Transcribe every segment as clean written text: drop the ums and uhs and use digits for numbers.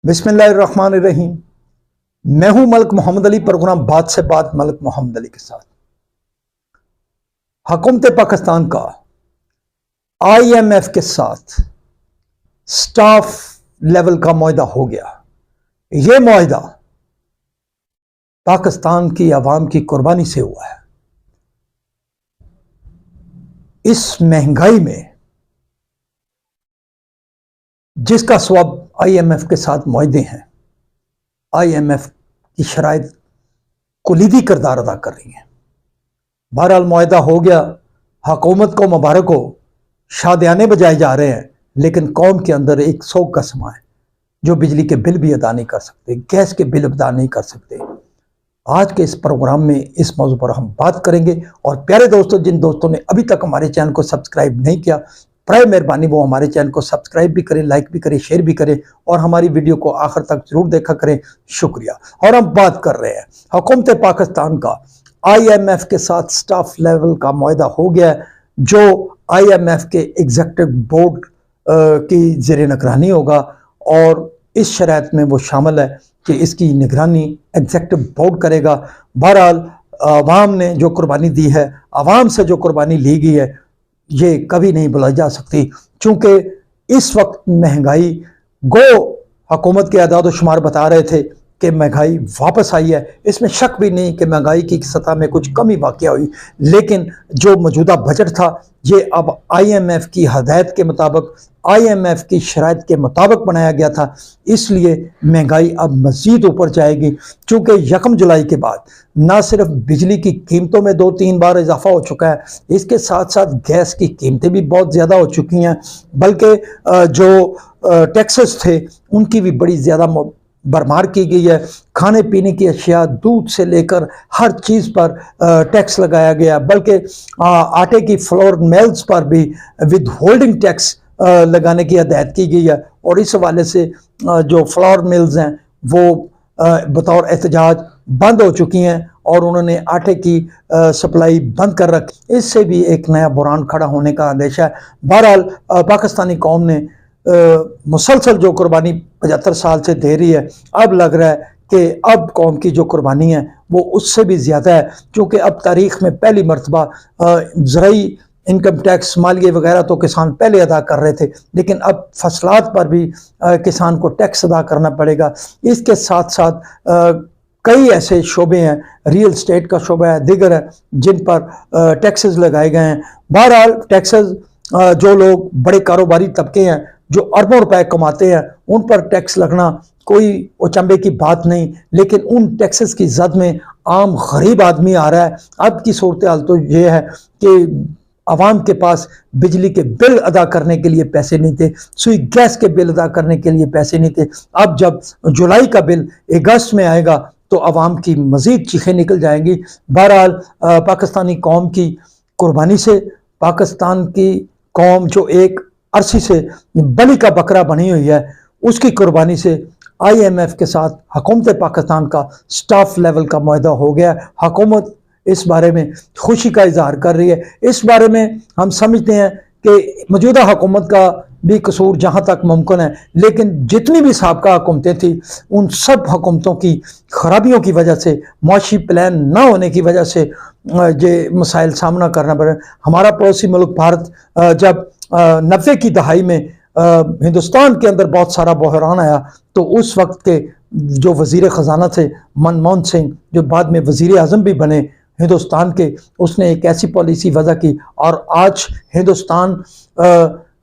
बिस्मिल्लाहिर्रहमानिर्रहीम। मैं हूं मलिक मोहम्मद अली, प्रोग्राम बात से बात मलिक मोहम्मद अली के साथ। हुकूमत पाकिस्तान का IMF के साथ स्टाफ लेवल का मुआहदा हो गया। यह मुआहदा पाकिस्तान की आवाम की कुर्बानी से हुआ है। इस महंगाई में जिसका सबब IMF के साथ मुआहदे हैं, IMF की शराइत कुलीदी किरदार अदा कर रही हैं। बहरहाल मुआहदा हो गया, हुकूमत को मुबारक हो, शादियाने बजाए जा रहे हैं, लेकिन कौम के अंदर एक सोग का समा है। जो बिजली के बिल भी अदा नहीं कर सकते, गैस के बिल अदा नहीं कर सकते। आज के इस प्रोग्राम में इस मौजू पर हम बात करेंगे। और प्यारे दोस्तों, जिन दोस्तों ने अभी तक हमारे चैनल को सब्सक्राइब नहीं किया, प्राय मेहरबानी वो हमारे चैनल को सब्सक्राइब भी करें, लाइक भी करें, शेयर भी करें और हमारी वीडियो को आखिर तक जरूर देखा करें। शुक्रिया। और हम बात कर रहे हैं हुकूमत पाकिस्तान का IMF के साथ स्टाफ लेवल का मुआहदा हो गया है, जो IMF के एग्जीक्यूटिव बोर्ड की ज़ेर निगरानी होगा। और इस शराइत में वो शामिल है कि इसकी निगरानी एग्जीक्यूटिव बोर्ड करेगा। बहरहाल आवाम ने जो कुर्बानी दी है, आवाम से जो कुर्बानी ली गई है, ये कभी नहीं बुलाई जा सकती। चूंकि इस वक्त महंगाई गो हुकूमत के आदाद शुमार बता रहे थे कि महंगाई वापस आई है। इसमें शक भी नहीं कि महंगाई की सतह में कुछ कमी वाक़या हुई, लेकिन जो मौजूदा बजट था ये अब IMF की हदायत के मुताबिक, IMF की शराइत के मुताबिक बनाया गया था। इसलिए महंगाई अब मज़ीद ऊपर जाएगी, चूँकि 1 जुलाई के बाद ना सिर्फ बिजली की कीमतों में 2-3 बार इजाफा हो चुका है, इसके साथ साथ गैस की कीमतें भी बहुत ज़्यादा हो चुकी हैं, बल्कि जो टैक्सेस थे उनकी भी बड़ी ज़्यादा भरमार की गई है। खाने पीने की अशिया, दूध से लेकर हर चीज़ पर टैक्स लगाया गया, बल्कि आटे की फ्लोर मिल्स पर भी विद होल्डिंग टैक्स लगाने की हदायत की गई है। और इस हवाले से जो फ्लोर मिल्स हैं वो बतौर एहतजाज बंद हो चुकी हैं और उन्होंने आटे की सप्लाई बंद कर रखी। इससे भी एक नया बुरान खड़ा होने का अंदेशा है। बहरहाल पाकिस्तानी कौम ने मुसलसल जो कुर्बानी 75 साल से दे रही है, अब लग रहा है कि अब कौम की जो कुर्बानी है वो उससे भी ज़्यादा है। क्योंकि अब तारीख़ में पहली मरतबा ज़राई इनकम टैक्स, मालिये वगैरह तो किसान पहले अदा कर रहे थे, लेकिन अब फसलात पर भी किसान को टैक्स अदा करना पड़ेगा। इसके साथ साथ कई ऐसे शोबे हैं, रियल स्टेट का शोबा है, दिगर है, जिन पर टैक्सेस लगाए गए हैं। बहरहाल टैक्सेस जो लोग बड़े कारोबारी तबके हैं जो अरबों रुपए कमाते हैं, उन पर टैक्स लगना कोई अचंभे की बात नहीं, लेकिन उन टैक्सेस की जद में आम गरीब आदमी आ रहा है। अब की सूरत हाल तो ये है कि आवाम के पास बिजली के बिल अदा करने के लिए पैसे नहीं थे, सुई गैस के बिल अदा करने के लिए पैसे नहीं थे। अब जब जुलाई का बिल अगस्त में आएगा तो आवाम की मज़ीद चीखें निकल जाएंगी। बहरहाल पाकिस्तानी कौम की कुर्बानी से, पाकिस्तान की कौम जो एक अरसी से बलि का बकरा बनी हुई है, उसकी कुर्बानी से IMF के साथ हुकूमत पाकिस्तान का स्टाफ लेवल का मुआहदा हो गया। हुकूमत इस बारे में खुशी का इजहार कर रही है। इस बारे में हम समझते हैं कि मौजूदा हुकूमत का भी कसूर जहाँ तक मुमकिन है, लेकिन जितनी भी साबका हुकूमतें थी उन सब हुकूमतों की खराबियों की वजह से, मुआशी प्लान ना होने की वजह से ये मसाइल सामना करना पड़ा। हमारा पड़ोसी मुल्क भारत जब 90 की दहाई में हिंदुस्तान के अंदर बहुत सारा बहरान आया, तो उस वक्त के जो वज़ीर ख़जाना थे मनमोहन सिंह, जो बाद में वज़ीर आज़म भी बने हिंदुस्तान के, उसने एक ऐसी पॉलिसी वज़ा की और आज हिंदुस्तान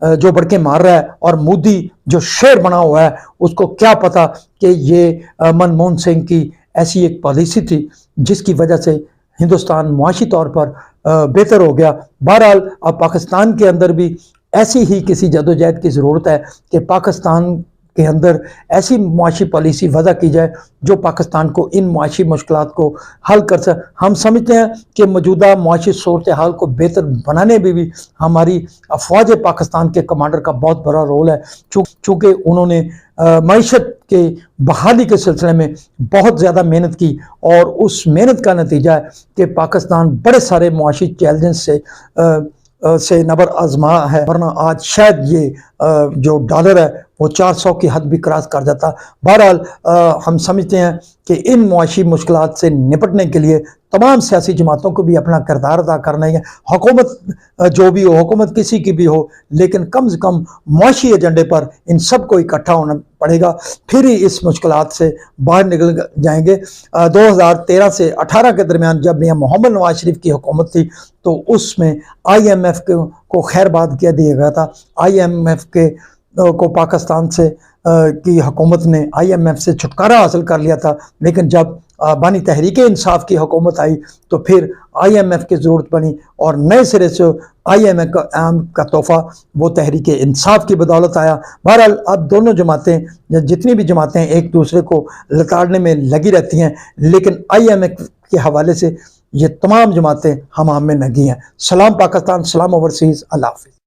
जो बड़के मार रहा है और मोदी जो शेर बना हुआ है, उसको क्या पता कि ये मनमोहन सिंह की ऐसी एक पॉलिसी थी जिसकी वजह से हिंदुस्तान मुआशी तौर पर बेहतर हो गया। बहरहाल अब पाकिस्तान के अंदर भी ऐसी ही किसी जदोजहद की ज़रूरत है कि पाकिस्तान के अंदर ऐसी मुआशी पॉलिसी वज़ा की जाए जो पाकिस्तान को इन मुआशी मुश्किलात को हल कर सके। हम समझते हैं कि मौजूदा मुआशी सूरत हाल को बेहतर बनाने में भी हमारी अफवाज पाकिस्तान के कमांडर का बहुत बड़ा रोल है, चूँकि उन्होंने मईशत के बहाली के सिलसिले में बहुत ज़्यादा मेहनत की और उस मेहनत का नतीजा है कि पाकिस्तान बड़े सारे मुआशी चैलेंज से नबर आजमा है, वरना आज शायद ये جو ڈالر ہے وہ 400 کی حد بھی کراس کر جاتا۔ بہرحال ہم سمجھتے ہیں کہ ان معاشی مشکلات سے نپٹنے کے لیے تمام سیاسی جماعتوں کو بھی اپنا کردار ادا کرنا ہے۔ حکومت جو بھی ہو، حکومت کسی کی بھی ہو، لیکن کم سے کم معاشی ایجنڈے پر ان سب کو اکٹھا ہونا پڑے گا، پھر ہی اس مشکلات سے باہر نکل جائیں گے۔ 2013 سے 18 کے درمیان جب میاں محمد نواز شریف کی حکومت تھی تو اس میں IMF کو خیر باد کیا دیا گیا تھا۔ IMF کو پاکستان سے کی حکومت نے IMF سے چھٹکارا حاصل کر لیا تھا، لیکن جب بانی تحریک انصاف کی حکومت آئی تو پھر IMF کی ضرورت بنی، اور نئے سرے سے IMF کا تحفہ وہ تحریک انصاف کی بدولت آیا۔ بہرحال اب دونوں جماعتیں یا جتنی بھی جماعتیں ایک دوسرے کو لتاڑنے میں لگی رہتی ہیں، لیکن IMF کے حوالے سے یہ تمام جماعتیں ہم میں لگی ہیں۔ سلام پاکستان، سلام اوورسیز، اللہ حافظ۔